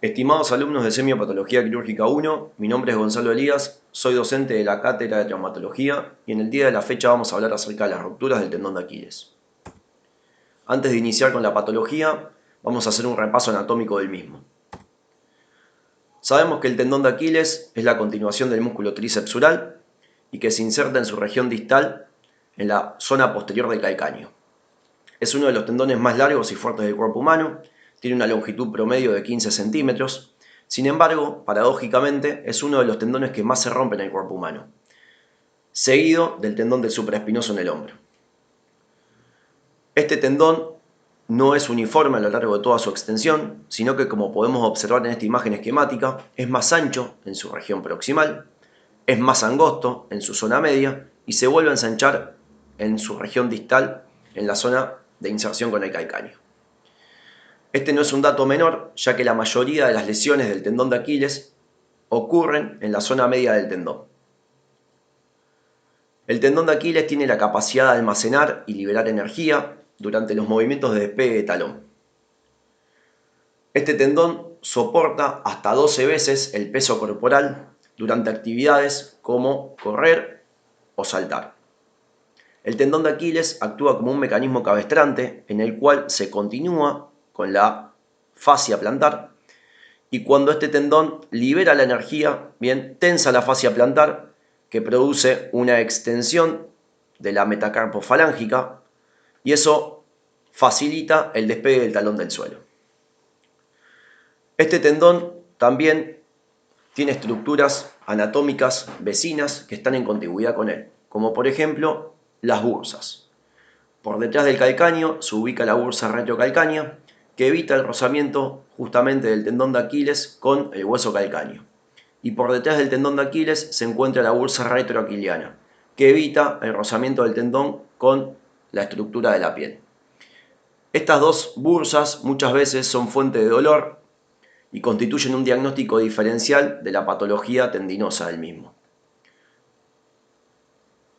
Estimados alumnos de Semiopatología Quirúrgica 1, mi nombre es Gonzalo Elías, soy docente de la Cátedra de Traumatología y en el día de la fecha vamos a hablar acerca de las rupturas del tendón de Aquiles. Antes de iniciar con la patología, vamos a hacer un repaso anatómico del mismo. Sabemos que el tendón de Aquiles es la continuación del músculo trícepsural y que se inserta en su región distal en la zona posterior del calcáneo. Es uno de los tendones más largos y fuertes del cuerpo humano, tiene una longitud promedio de 15 centímetros. Sin embargo, paradójicamente, es uno de los tendones que más se rompen en el cuerpo humano, seguido del tendón del supraespinoso en el hombro. Este tendón no es uniforme a lo largo de toda su extensión, sino que, como podemos observar en esta imagen esquemática, es más ancho en su región proximal, es más angosto en su zona media y se vuelve a ensanchar en su región distal en la zona de inserción con el calcáneo. Este no es un dato menor, ya que la mayoría de las lesiones del tendón de Aquiles ocurren en la zona media del tendón. El tendón de Aquiles tiene la capacidad de almacenar y liberar energía durante los movimientos de despegue de talón. Este tendón soporta hasta 12 veces el peso corporal durante actividades como correr o saltar. El tendón de Aquiles actúa como un mecanismo cabestrante en el cual se continúa con la fascia plantar y cuando este tendón libera la energía, bien, tensa la fascia plantar que produce una extensión de la metacarpofalángica y eso facilita el despegue del talón del suelo. Este tendón también tiene estructuras anatómicas vecinas que están en contigüidad con él, como por ejemplo las bursas. Por detrás del calcáneo se ubica la bursa retrocalcánea, que evita el rozamiento justamente del tendón de Aquiles con el hueso calcáneo. Y por detrás del tendón de Aquiles se encuentra la bursa retroaquiliana, que evita el rozamiento del tendón con la estructura de la piel. Estas dos bursas muchas veces son fuente de dolor y constituyen un diagnóstico diferencial de la patología tendinosa del mismo.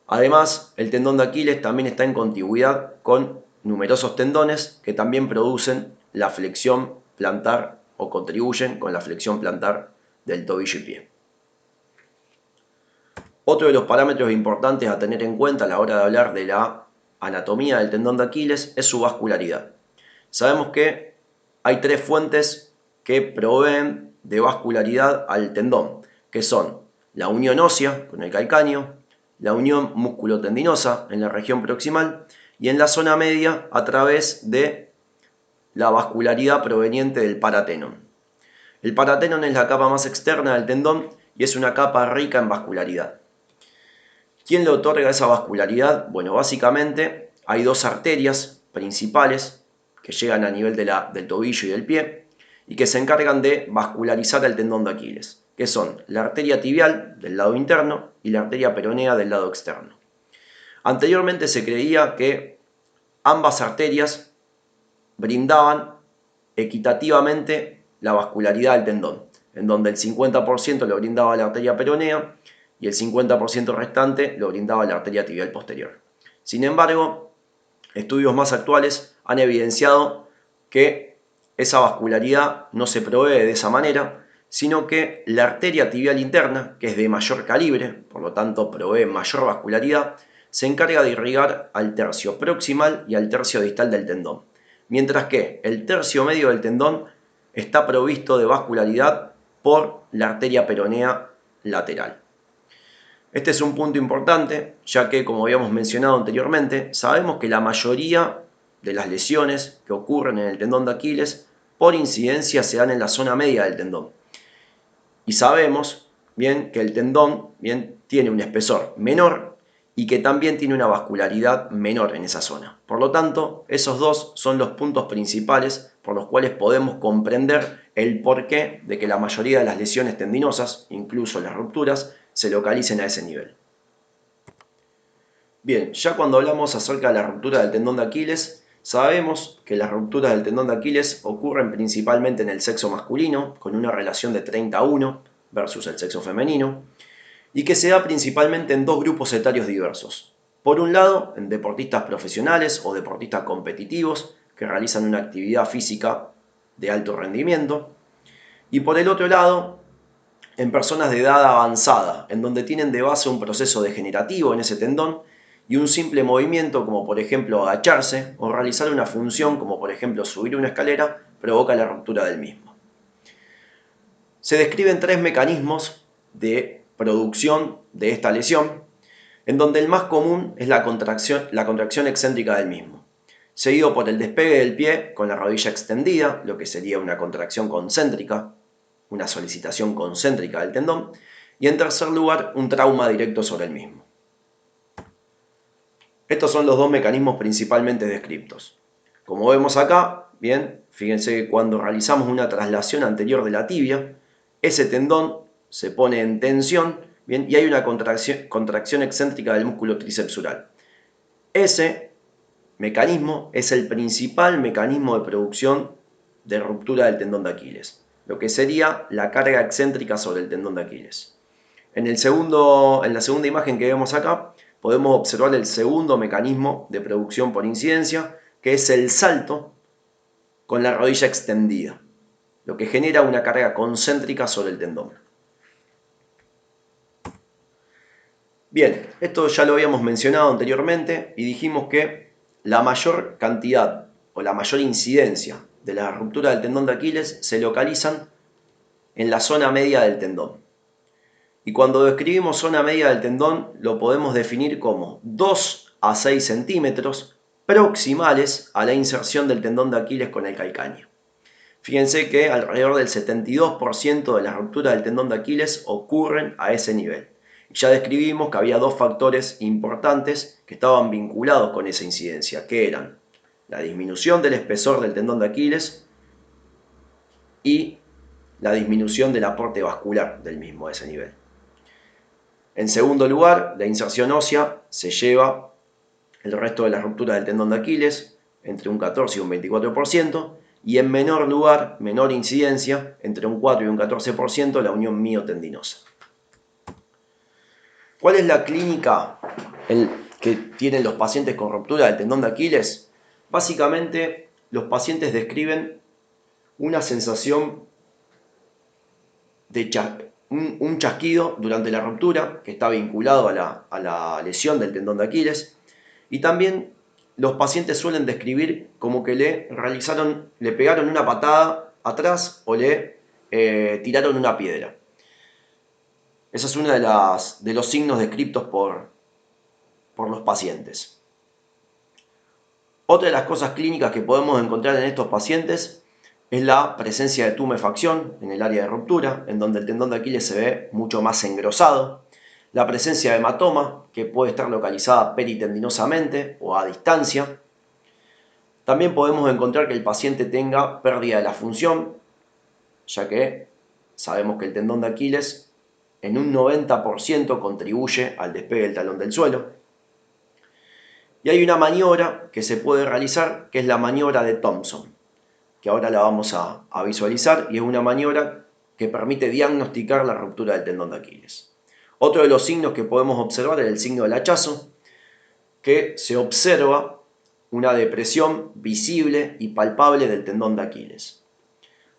Además, el tendón de Aquiles también está en contigüidad con numerosos tendones que también producen la flexión plantar o contribuyen con la flexión plantar del tobillo y pie. Otro de los parámetros importantes a tener en cuenta a la hora de hablar de la anatomía del tendón de Aquiles es su vascularidad. Sabemos que hay tres fuentes que proveen de vascularidad al tendón, que son la unión ósea con el calcáneo, la unión musculotendinosa en la región proximal y en la zona media a través de la vascularidad proveniente del paratenón. El paratenón es la capa más externa del tendón y es una capa rica en vascularidad. ¿Quién le otorga esa vascularidad? Bueno, básicamente hay dos arterias principales que llegan a nivel del tobillo y del pie y que se encargan de vascularizar el tendón de Aquiles, que son la arteria tibial del lado interno y la arteria peronea del lado externo. Anteriormente se creía que ambas arterias brindaban equitativamente la vascularidad del tendón, en donde el 50% lo brindaba la arteria peronea y el 50% restante lo brindaba la arteria tibial posterior. Sin embargo, estudios más actuales han evidenciado que esa vascularidad no se provee de esa manera, sino que la arteria tibial interna, que es de mayor calibre, por lo tanto provee mayor vascularidad, se encarga de irrigar al tercio proximal y al tercio distal del tendón, mientras que el tercio medio del tendón está provisto de vascularidad por la arteria peronea lateral. Este es un punto importante, ya que, como habíamos mencionado anteriormente, sabemos que la mayoría de las lesiones que ocurren en el tendón de Aquiles, por incidencia, se dan en la zona media del tendón. Y sabemos bien que el tendón tiene un espesor menor y que también tiene una vascularidad menor en esa zona. Por lo tanto, esos dos son los puntos principales por los cuales podemos comprender el porqué de que la mayoría de las lesiones tendinosas, incluso las rupturas, se localicen a ese nivel. Bien, ya cuando hablamos acerca de la ruptura del tendón de Aquiles, sabemos que las rupturas del tendón de Aquiles ocurren principalmente en el sexo masculino, con una relación de 30-1 versus el sexo femenino, y que se da principalmente en dos grupos etarios diversos. Por un lado, en deportistas profesionales o deportistas competitivos que realizan una actividad física de alto rendimiento, Y por el otro lado, en personas de edad avanzada, en donde tienen de base un proceso degenerativo en ese tendón y un simple movimiento como por ejemplo agacharse o realizar una función como por ejemplo subir una escalera provoca la ruptura del mismo. Se describen 3 mecanismos de producción de esta lesión, en donde el más común es la contracción excéntrica del mismo, seguido por el despegue del pie con la rodilla extendida, lo que sería una contracción concéntrica, una solicitación concéntrica del tendón, y en tercer lugar, un trauma directo sobre el mismo. Estos son los 2 mecanismos principalmente descriptos. Como vemos acá, bien, fíjense que cuando realizamos una traslación anterior de la tibia, ese tendón se pone en tensión, bien, y hay una contracción excéntrica del músculo trícepsural. Ese mecanismo es el principal mecanismo de producción de ruptura del tendón de Aquiles, lo que sería la carga excéntrica sobre el tendón de Aquiles. En la segunda imagen que vemos acá, podemos observar el segundo mecanismo de producción por incidencia, que es el salto con la rodilla extendida, lo que genera una carga concéntrica sobre el tendón. Bien, esto ya lo habíamos mencionado anteriormente y dijimos que la mayor cantidad o la mayor incidencia de la ruptura del tendón de Aquiles se localizan en la zona media del tendón. Y cuando describimos zona media del tendón lo podemos definir como 2 a 6 centímetros proximales a la inserción del tendón de Aquiles con el calcáneo. Fíjense que alrededor del 72% de las rupturas del tendón de Aquiles ocurren a ese nivel. Ya describimos que había 2 factores importantes que estaban vinculados con esa incidencia, que eran la disminución del espesor del tendón de Aquiles y la disminución del aporte vascular del mismo a ese nivel. En segundo lugar, la inserción ósea se lleva el resto de las rupturas del tendón de Aquiles, entre un 14 y un 24%, y en menor lugar, menor incidencia, entre un 4 y un 14%, la unión miotendinosa. ¿Cuál es la clínica que tienen los pacientes con ruptura del tendón de Aquiles? Básicamente, los pacientes describen una sensación de un chasquido durante la ruptura, que está vinculado a la lesión del tendón de Aquiles, y también los pacientes suelen describir como que le pegaron una patada atrás o le tiraron una piedra. Ese es uno de los signos descritos por los pacientes. Otra de las cosas clínicas que podemos encontrar en estos pacientes es la presencia de tumefacción en el área de ruptura, en donde el tendón de Aquiles se ve mucho más engrosado. La presencia de hematoma, que puede estar localizada peritendinosamente o a distancia. También podemos encontrar que el paciente tenga pérdida de la función, ya que sabemos que el tendón de Aquiles en un 90% contribuye al despegue del talón del suelo. Y hay una maniobra que se puede realizar, que es la maniobra de Thompson, que ahora la vamos a visualizar, y es una maniobra que permite diagnosticar la ruptura del tendón de Aquiles. Otro de los signos que podemos observar es el signo del hachazo, que se observa una depresión visible y palpable del tendón de Aquiles.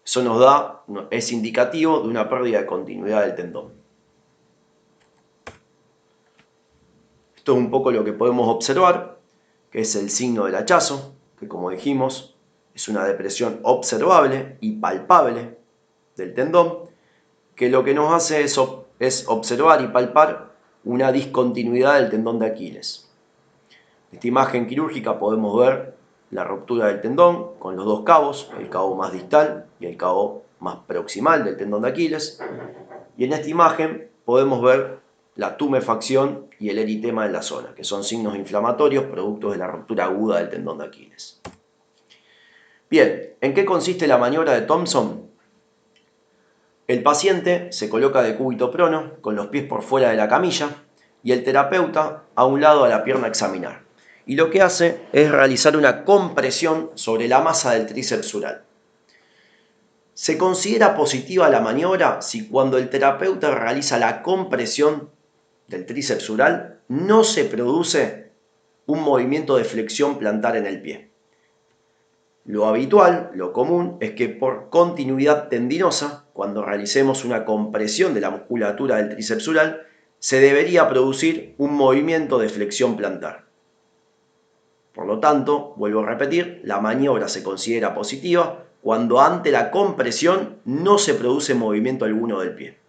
Eso es indicativo de una pérdida de continuidad del tendón. Esto es un poco lo que podemos observar, que es el signo del hachazo, que como dijimos es una depresión observable y palpable del tendón, que lo que nos hace es observar y palpar una discontinuidad del tendón de Aquiles. En esta imagen quirúrgica podemos ver la ruptura del tendón con los 2 cabos, el cabo más distal y el cabo más proximal del tendón de Aquiles. Y en esta imagen podemos ver la tumefacción y el eritema en la zona, que son signos inflamatorios productos de la ruptura aguda del tendón de Aquiles. Bien, ¿en qué consiste la maniobra de Thompson? El paciente se coloca de cúbito prono, con los pies por fuera de la camilla, y el terapeuta a un lado de la pierna a examinar. Y lo que hace es realizar una compresión sobre la masa del tríceps sural. Se considera positiva la maniobra si cuando el terapeuta realiza la compresión del tríceps sural no se produce un movimiento de flexión plantar en el pie. Lo habitual, lo común, es que por continuidad tendinosa, cuando realicemos una compresión de la musculatura del tríceps sural, se debería producir un movimiento de flexión plantar. Por lo tanto, vuelvo a repetir, la maniobra se considera positiva cuando ante la compresión no se produce movimiento alguno del pie.